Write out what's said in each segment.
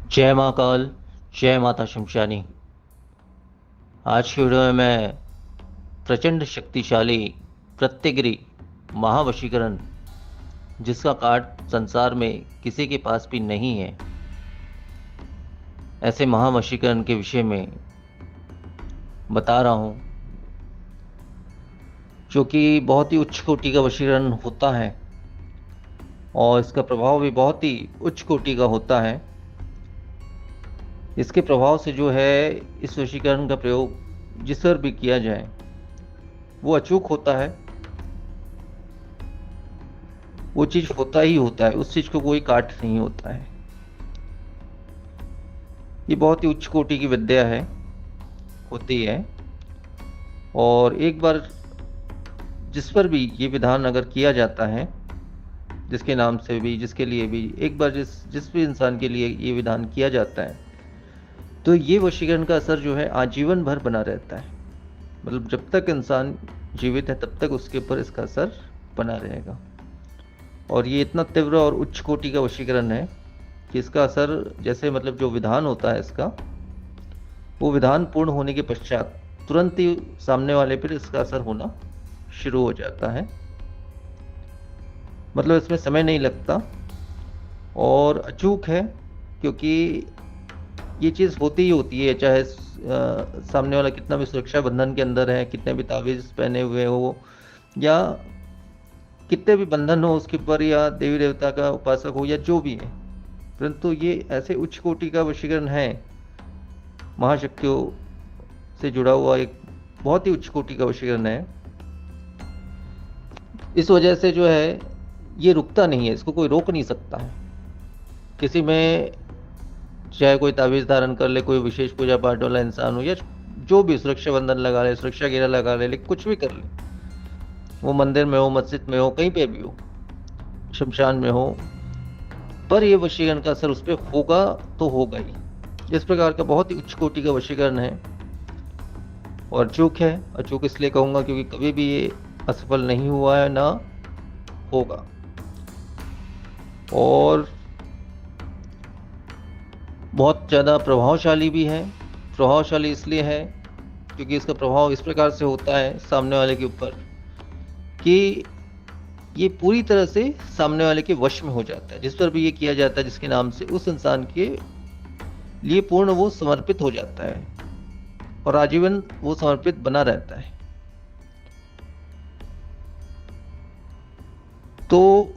जय महाकाल। जय माता शमशानी। आज की वीडियो में मैं प्रचंड शक्तिशाली प्रत्यग्रि महावशीकरण, जिसका कार्ड संसार में किसी के पास भी नहीं है, ऐसे महावशीकरण के विषय में बता रहा हूँ, जो कि बहुत ही उच्च कोटि का वशीकरण होता है और इसका प्रभाव भी बहुत ही उच्च कोटि का होता है। इसके प्रभाव से जो है, इस वशीकरण का प्रयोग जिस पर भी किया जाए वो अचूक होता है। वो चीज होता ही होता है, उस चीज को कोई काट नहीं होता है। ये बहुत ही उच्च कोटि की विद्या है, होती है। और एक बार जिस पर भी ये विधान अगर किया जाता है, जिसके नाम से भी, जिसके लिए भी, एक बार जिस जिस भी इंसान के लिए ये विधान किया जाता है, तो ये वशीकरण का असर जो है आजीवन भर बना रहता है। मतलब जब तक इंसान जीवित है तब तक उसके ऊपर इसका असर बना रहेगा। और ये इतना तीव्र और उच्च कोटि का वशीकरण है कि इसका असर, जैसे मतलब जो विधान होता है इसका, वो विधान पूर्ण होने के पश्चात तुरंत ही सामने वाले पर इसका असर होना शुरू हो जाता है। मतलब इसमें समय नहीं लगता और अचूक है, क्योंकि ये चीज़ होती ही होती है। चाहे सामने वाला कितना भी सुरक्षा बंधन के अंदर है, कितने भी ताबीज पहने हुए हो, या कितने भी बंधन हो उसके ऊपर, या देवी देवता का उपासक हो, या जो भी है, परंतु ये ऐसे उच्च कोटि का वशीकरण है, महाशक्तियों से जुड़ा हुआ एक बहुत ही उच्च कोटि का वशीकरण है। इस वजह से जो है ये रुकता नहीं है, इसको कोई रोक नहीं सकता है। किसी में चाहे कोई ताबीज धारण कर ले, कोई विशेष पूजा पाठ वाला इंसान हो, या जो भी सुरक्षा बंधन लगा ले, सुरक्षा घेरा लगा ले, कुछ भी कर ले, वो मंदिर में हो, मस्जिद में हो, कहीं पे भी हो, शमशान में हो, पर ये वशीकरण का असर उस पर होगा तो होगा ही। इस प्रकार का बहुत ही उच्च कोटि का वशीकरण है और अचूक है। अचूक इसलिए कहूँगा क्योंकि कभी भी ये असफल नहीं हुआ है, ना होगा। और बहुत ज़्यादा प्रभावशाली भी है। प्रभावशाली इसलिए है क्योंकि इसका प्रभाव इस प्रकार से होता है सामने वाले के ऊपर कि ये पूरी तरह से सामने वाले के वश में हो जाता है। जिस पर भी ये किया जाता है, जिसके नाम से, उस इंसान के लिए पूर्ण वो समर्पित हो जाता है और आजीवन वो समर्पित बना रहता है। तो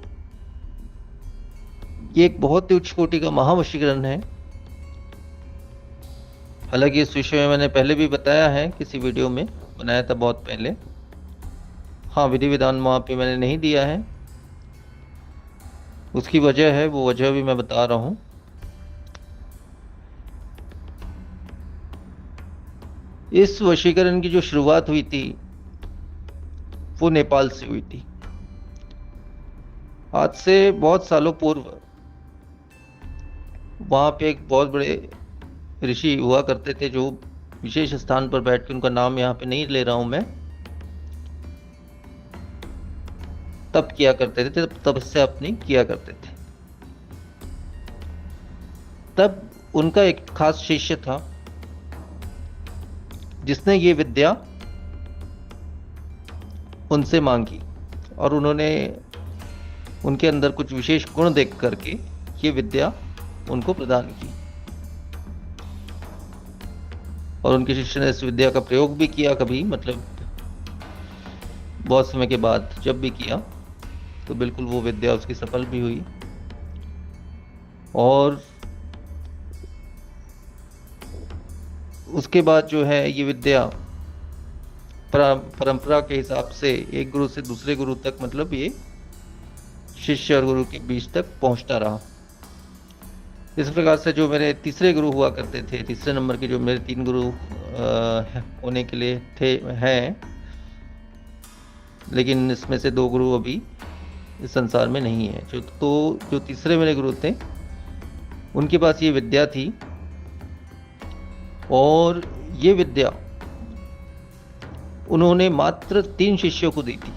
ये एक बहुत ही उच्च कोटि का महावशीकरण है। हालांकि इस विषय में मैंने पहले भी बताया है, किसी वीडियो में बनाया था बहुत पहले। हाँ, विधि विधान वहाँ पे मैंने नहीं दिया है, उसकी वजह है, वो वजह भी मैं बता रहा हूँ। इस वशीकरण की जो शुरुआत हुई थी वो नेपाल से हुई थी। आज से बहुत सालों पूर्व वहाँ पे एक बहुत बड़े ऋषि हुआ करते थे, जो विशेष स्थान पर बैठ के, उनका नाम यहाँ पे नहीं ले रहा हूँ मैं, तप किया करते थे, तब तपस्या अपनी किया करते थे। तब उनका एक खास शिष्य था जिसने ये विद्या उनसे मांगी और उन्होंने उनके अंदर कुछ विशेष गुण देख करके ये विद्या उनको प्रदान की। और उनके शिष्य ने इस विद्या का प्रयोग भी किया, कभी मतलब बहुत समय के बाद जब भी किया तो बिल्कुल वो विद्या उसकी सफल भी हुई। और उसके बाद जो है ये विद्या परंपरा के हिसाब से एक गुरु से दूसरे गुरु तक, मतलब ये शिष्य और गुरु के बीच तक पहुंचता रहा। इस प्रकार से जो मेरे तीसरे गुरु हुआ करते थे, तीसरे नंबर के, जो मेरे 3 गुरु होने के लिए थे, हैं, लेकिन इसमें से 2 गुरु अभी इस संसार में नहीं है। जो तीसरे मेरे गुरु थे, उनके पास ये विद्या थी और ये विद्या उन्होंने मात्र 3 शिष्यों को दी थी।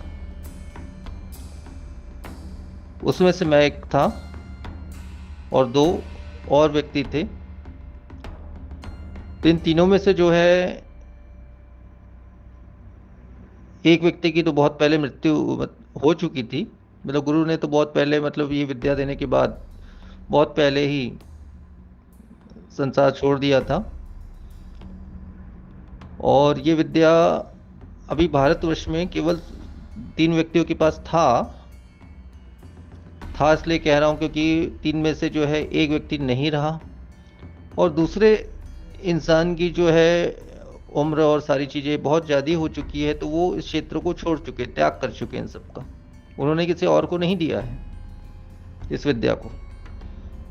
उसमें से मैं एक था और 2 और व्यक्ति थे तो इन तीनों में से जो है, एक व्यक्ति की तो बहुत पहले मृत्यु हो चुकी थी। मतलब गुरु ने तो बहुत पहले, मतलब ये विद्या देने के बाद बहुत पहले ही संसार छोड़ दिया था। और ये विद्या अभी भारतवर्ष में केवल 3 व्यक्तियों के पास था इसलिए कह रहा हूँ क्योंकि 3 में से जो है एक व्यक्ति नहीं रहा, और दूसरे इंसान की जो है उम्र और सारी चीज़ें बहुत ज़्यादा हो चुकी है, तो वो इस क्षेत्र को छोड़ चुके, त्याग कर चुके हैं इन सबका। उन्होंने किसी और को नहीं दिया है इस विद्या को।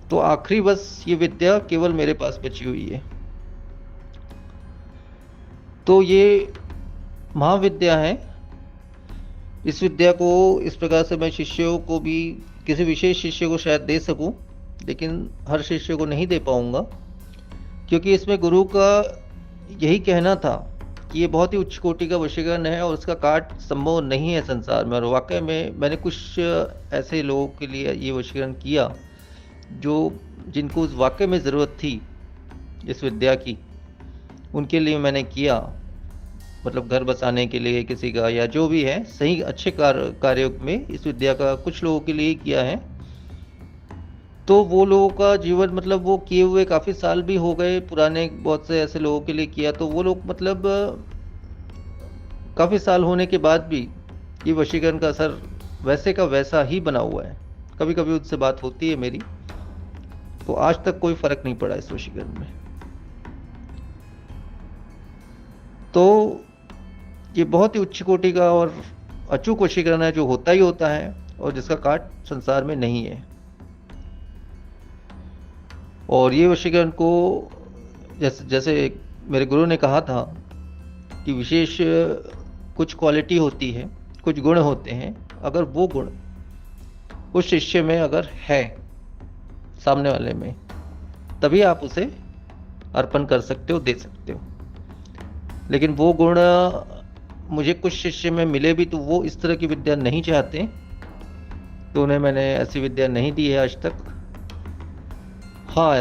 तो आखिरी बस ये विद्या केवल मेरे पास बची हुई है। तो ये महाविद्या है। इस विद्या को इस प्रकार से मैं शिष्यों को भी, किसी विशेष शिष्य को शायद दे सकूं, लेकिन हर शिष्य को नहीं दे पाऊंगा, क्योंकि इसमें गुरु का यही कहना था कि ये बहुत ही उच्च कोटि का वशीकरण है और उसका काट संभव नहीं है संसार में। और वाकई में मैंने कुछ ऐसे लोगों के लिए ये वशीकरण किया जिनको उस वाकई में ज़रूरत थी इस विद्या की, उनके लिए मैंने किया। मतलब घर बसाने के लिए किसी का, या जो भी है, सही अच्छे कार्यों में इस विद्या का कुछ लोगों के लिए ही किया है। तो वो लोगों का जीवन, मतलब वो किए हुए काफ़ी साल भी हो गए, पुराने बहुत से ऐसे लोगों के लिए किया, तो वो लोग मतलब काफ़ी साल होने के बाद भी ये वशीकरण का असर वैसे का वैसा ही बना हुआ है। कभी कभी उनसे बात होती है मेरी, तो आज तक कोई फ़र्क नहीं पड़ा इस वशीकरण में। तो ये बहुत ही उच्च कोटि का और अचूक वशीकरण है, जो होता ही होता है और जिसका काट संसार में नहीं है। और ये वशीकरण को जैसे मेरे गुरु ने कहा था कि विशेष कुछ क्वालिटी होती है, कुछ गुण होते हैं। अगर वो गुण उस शिष्य में अगर है, सामने वाले में, तभी आप उसे अर्पण कर सकते हो, दे सकते हो। लेकिन वो गुण मुझे कुछ शिष्य में मिले भी तो वो इस तरह की विद्या नहीं चाहते, तो उन्हें मैंने ऐसी विद्या नहीं दी है आज तक। हाँ,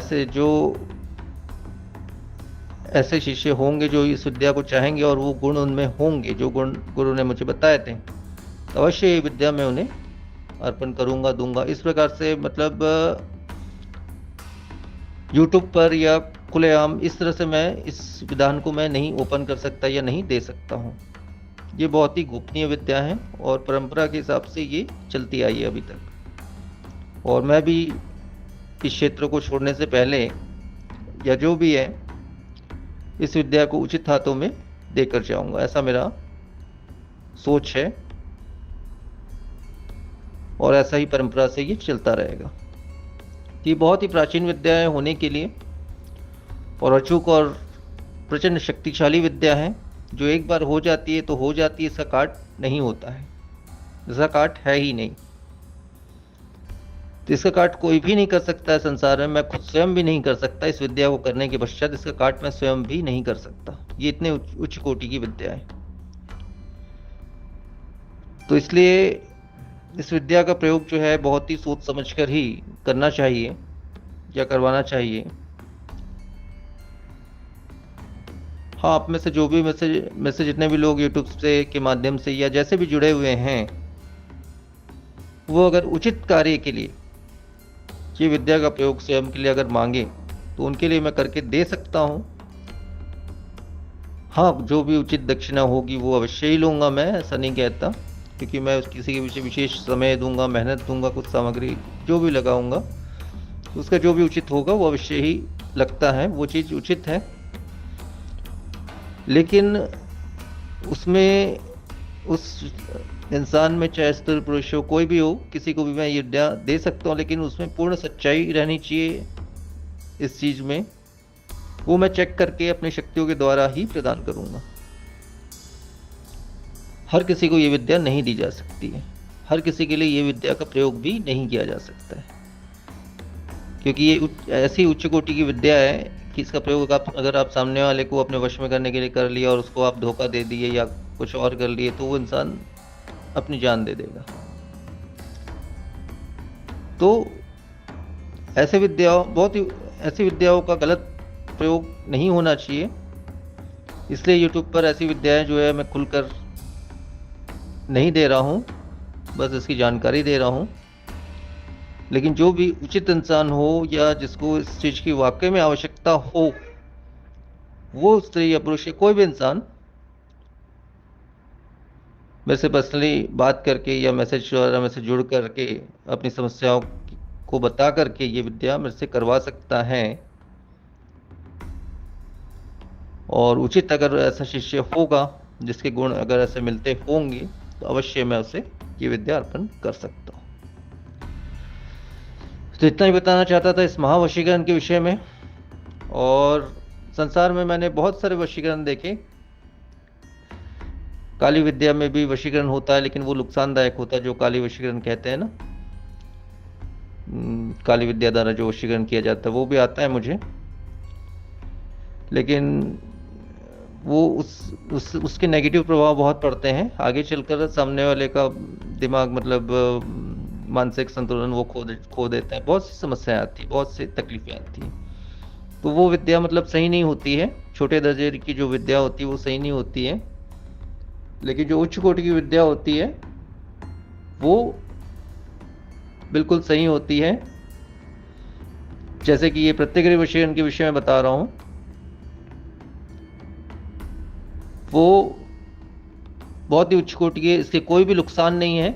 ऐसे शिष्य होंगे जो इस विद्या को चाहेंगे और वो गुण उनमें होंगे जो गुण गुरु ने मुझे बताए थे, तो अवश्य ये विद्या मैं उन्हें अर्पण करूँगा, दूंगा। इस प्रकार से मतलब यूट्यूब पर या खुलेआम इस तरह से मैं इस विधान को मैं नहीं ओपन कर सकता या नहीं दे सकता हूँ। ये बहुत ही गोपनीय विद्या है और परंपरा के हिसाब से ये चलती आई है अभी तक। और मैं भी इस क्षेत्र को छोड़ने से पहले, या जो भी है, इस विद्या को उचित हाथों में देकर जाऊंगा, ऐसा मेरा सोच है। और ऐसा ही परंपरा से ये चलता रहेगा। ये बहुत ही प्राचीन विद्या है होने के लिए, और अचूक और प्रचंड शक्तिशाली विद्या है, जो एक बार हो जाती है तो हो जाती है, इसका काट नहीं होता है, इसका काट है ही नहीं। तो इसका काट कोई भी नहीं कर सकता है संसार में, मैं खुद स्वयं भी नहीं कर सकता। इस विद्या को करने के पश्चात इसका काट मैं स्वयं भी नहीं कर सकता। ये इतने उच्च कोटि की विद्या है। तो इसलिए इस विद्या का प्रयोग जो है बहुत ही सोच समझकर ही करना चाहिए या करवाना चाहिए। हाँ, आप में से जो भी में से जितने भी लोग यूट्यूब से के माध्यम से या जैसे भी जुड़े हुए हैं, वो अगर उचित कार्य के लिए ये विद्या का प्रयोग स्वयं के लिए अगर मांगे तो उनके लिए मैं करके दे सकता हूँ। हाँ, जो भी उचित दक्षिणा होगी वो अवश्य ही लूँगा, मैं ऐसा नहीं कहता, क्योंकि मैं किसी के विशेष समय दूंगा, मेहनत दूंगा, कुछ सामग्री जो भी लगाऊंगा, तो उसका जो भी उचित होगा वो अवश्य ही लगता है, वो चीज़ उचित है। लेकिन उसमें उस इंसान में, चाहे स्त्री पुरुष हो, कोई भी हो, किसी को भी मैं ये विद्या दे सकता हूँ, लेकिन उसमें पूर्ण सच्चाई रहनी चाहिए इस चीज़ में। वो मैं चेक करके अपनी शक्तियों के द्वारा ही प्रदान करूँगा। हर किसी को ये विद्या नहीं दी जा सकती है, हर किसी के लिए ये विद्या का प्रयोग भी नहीं किया जा सकता है, क्योंकि ये ऐसी उच्च कोटि की विद्या है कि इसका प्रयोग अगर आप सामने वाले को अपने वश में करने के लिए कर लिया और उसको आप धोखा दे दिए या कुछ और कर लिए, तो वो इंसान अपनी जान दे देगा। तो ऐसी विद्याओं का गलत प्रयोग नहीं होना चाहिए, इसलिए यूट्यूब पर ऐसी विद्याएं जो है मैं खुलकर नहीं दे रहा हूँ, बस इसकी जानकारी दे रहा हूँ। लेकिन जो भी उचित इंसान हो या जिसको इस चीज़ की वाकई में आवश्यकता हो, वो स्त्री या पुरुष या कोई भी इंसान मेरे से पर्सनली बात करके या मैसेज द्वारा मेरे से जुड़ करके अपनी समस्याओं को बता करके ये विद्या मेरे से करवा सकता है। और उचित अगर ऐसा शिष्य होगा, जिसके गुण अगर ऐसे मिलते होंगे, तो अवश्य मैं उसे ये विद्या अर्पण कर सकता हूँ। तो इतना ही बताना चाहता था इस महावशीकरण के विषय में। और संसार में मैंने बहुत सारे वशीकरण देखे। काली विद्या में भी वशीकरण होता है, लेकिन वो नुकसानदायक होता है, जो काली वशीकरण कहते हैं ना। काली विद्या द्वारा जो वशीकरण किया जाता है वो भी आता है मुझे, लेकिन वो उसके नेगेटिव प्रभाव बहुत पड़ते हैं। आगे चलकर सामने वाले का दिमाग, मतलब मानसिक संतुलन वो खो देता है, बहुत सी समस्याएं आती हैं, बहुत सी तकलीफें आती हैं। तो वो विद्या मतलब सही नहीं होती है। छोटे दर्जे की जो विद्या होती है वो सही नहीं होती है, लेकिन जो उच्च कोटि की विद्या होती है वो बिल्कुल सही होती है। जैसे कि ये प्रत्यग्रह वशीकरण के विषय में बता रहा हूं, वो बहुत ही उच्च कोटि की है, इसके कोई भी नुकसान नहीं है,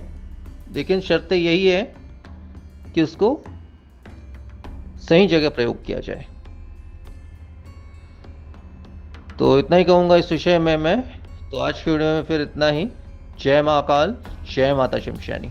लेकिन शर्त यही है कि उसको सही जगह प्रयोग किया जाए। तो इतना ही कहूंगा इस विषय में मैं। तो आज की वीडियो में फिर इतना ही। जय मां अकाल, जय माता शमशानी।